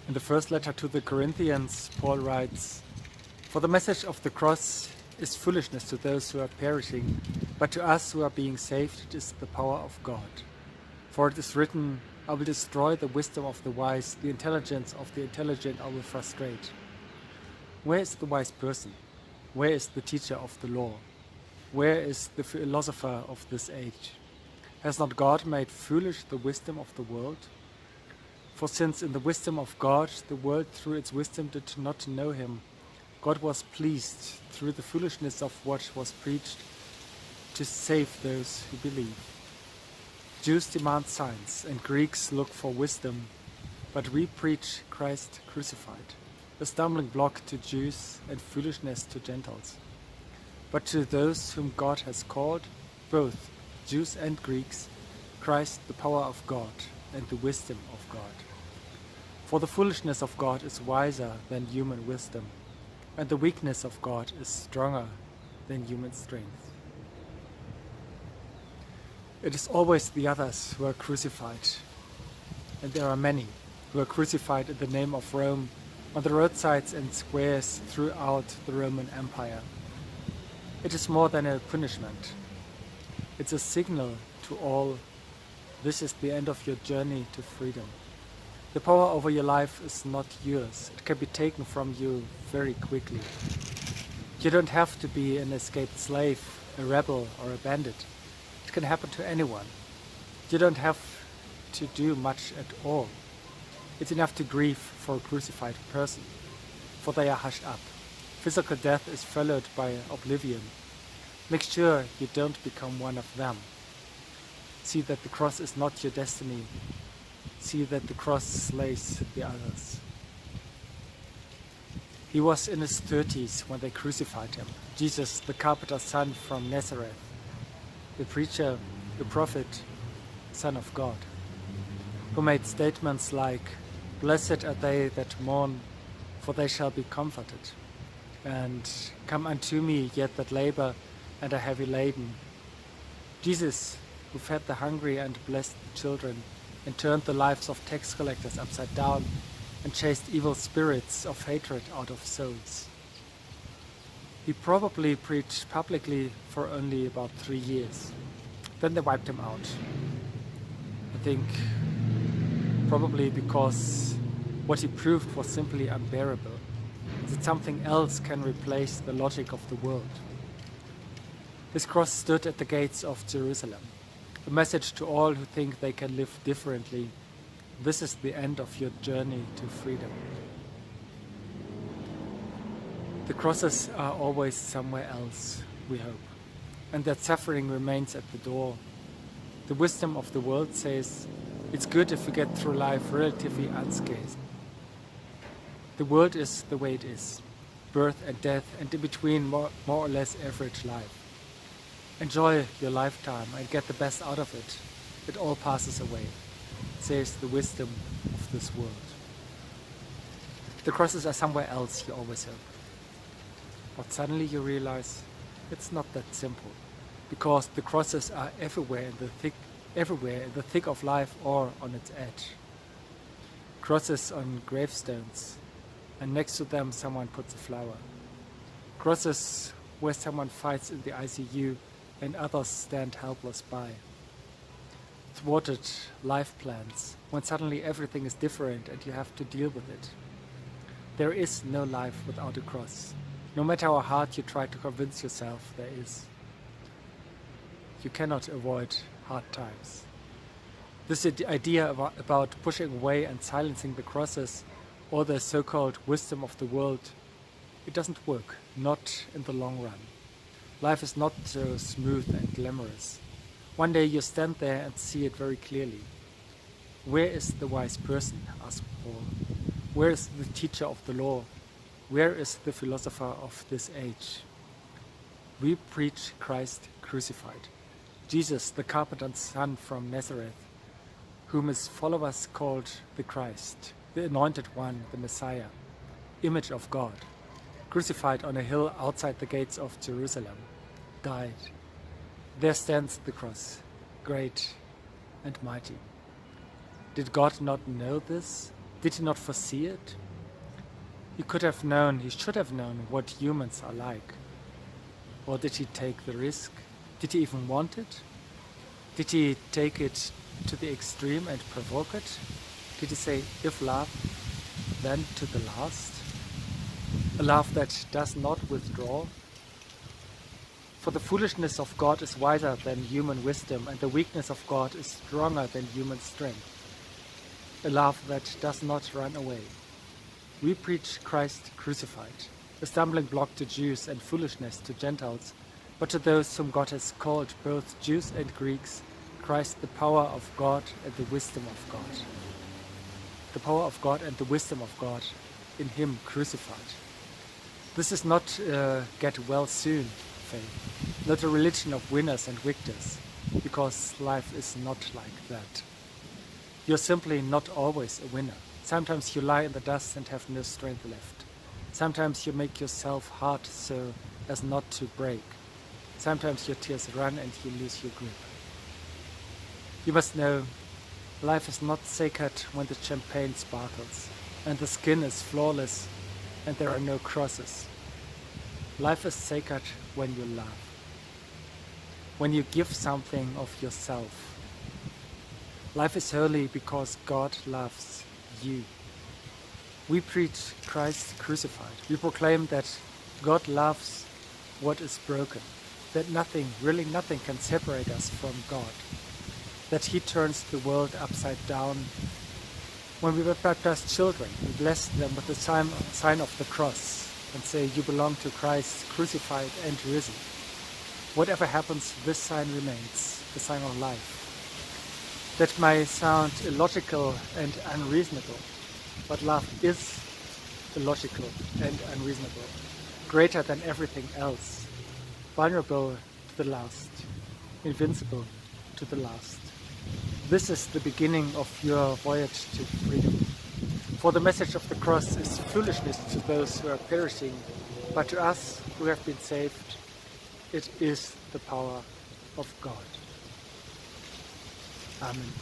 In the first letter to the Corinthians, Paul writes, "For the message of the cross is foolishness to those who are perishing, but to us who are being saved it is the power of God. For it is written, I will destroy the wisdom of the wise, the intelligence of the intelligent I will frustrate." Where is the wise person? Where is the teacher of the law? Where is the philosopher of this age? Has not God made foolish the wisdom of the world? For since in the wisdom of God the world through its wisdom did not know him, God was pleased through the foolishness of what was preached to save those who believe. Jews demand signs and Greeks look for wisdom, but we preach Christ crucified, a stumbling block to Jews and foolishness to Gentiles. But to those whom God has called, both Jews and Greeks, Christ the power of God and the wisdom of God. For the foolishness of God is wiser than human wisdom, and the weakness of God is stronger than human strength. It is always the others who are crucified, and there are many who are crucified in the name of Rome on the roadsides and squares throughout the Roman Empire. It is more than a punishment. It's a signal to all, this is the end of your journey to freedom. The power over your life is not yours. It can be taken from you very quickly. You don't have to be an escaped slave, a rebel, or a bandit. It can happen to anyone. You don't have to do much at all. It's enough to grieve for a crucified person, for they are hushed up. Physical death is followed by oblivion. Make sure you don't become one of them. See that the cross is not your destiny. See that the cross slays the others. He was in his 30s when they crucified him. Jesus, the carpenter's son from Nazareth, the preacher, the prophet, Son of God, who made statements like, "Blessed are they that mourn, for they shall be comforted," and "Come unto me, yet that labor and are heavy laden." Jesus, who fed the hungry and blessed the children, and turned the lives of tax collectors upside down, and chased evil spirits of hatred out of souls. He probably preached publicly for only about 3 years. Then they wiped him out. I think probably because what he proved was simply unbearable, that something else can replace the logic of the world. His cross stood at the gates of Jerusalem, a message to all who think they can live differently. This is the end of your journey to freedom. The crosses are always somewhere else, we hope, and that suffering remains at the door. The wisdom of the world says it's good if we get through life relatively unscathed. The world is the way it is, birth and death, and in between more or less average life. Enjoy your lifetime and get the best out of it. It all passes away, says the wisdom of this world. The crosses are somewhere else, you always hope. But suddenly you realize it's not that simple, because the crosses are everywhere in the thick of life or on its edge. Crosses on gravestones, and next to them someone puts a flower. Crosses where someone fights in the ICU and others stand helpless by. Thwarted life plans, when suddenly everything is different and you have to deal with it. There is no life without a cross, no matter how hard you try to convince yourself there is. You cannot avoid hard times. This idea about pushing away and silencing the crosses, or the so-called wisdom of the world, it doesn't work, not in the long run. Life is not so smooth and glamorous. One day you stand there and see it very clearly. Where is the wise person? Asked Paul. Where is the teacher of the law? Where is the philosopher of this age? We preach Christ crucified, Jesus, the carpenter's son from Nazareth, whom his followers called the Christ, the anointed one, the Messiah, image of God, crucified on a hill outside the gates of Jerusalem, died. There stands the cross, great and mighty. Did God not know this? Did he not foresee it? He could have known, he should have known what humans are like. Or did he take the risk? Did he even want it? Did he take it to the extreme and provoke it? Did he say, if love, then to the last? A love that does not withdraw? For the foolishness of God is wiser than human wisdom, and the weakness of God is stronger than human strength. A love that does not run away. We preach Christ crucified, a stumbling block to Jews and foolishness to Gentiles, but to those whom God has called, both Jews and Greeks, Christ the power of God and the wisdom of God. The power of God and the wisdom of God in Him crucified. This is not get well soon faith, not a religion of winners and victors, because life is not like that. You're simply not always a winner. Sometimes you lie in the dust and have no strength left. Sometimes you make yourself hard so as not to break. Sometimes your tears run and you lose your grip. You must know, life is not sacred when the champagne sparkles and the skin is flawless and there are no crosses. Life is sacred when you love, when you give something of yourself. Life is holy because God loves you. We preach Christ crucified. We proclaim that God loves what is broken, that nothing, really nothing, can separate us from God, that He turns the world upside down. When we were baptized children, we blessed them with the sign of the cross and say, you belong to Christ crucified and risen. Whatever happens, this sign remains, the sign of life. That may sound illogical and unreasonable, but love is illogical and unreasonable, greater than everything else, vulnerable to the last, invincible to the last. This is the beginning of your voyage to freedom. For the message of the cross is foolishness to those who are perishing, but to us who have been saved, it is the power of God. Amen.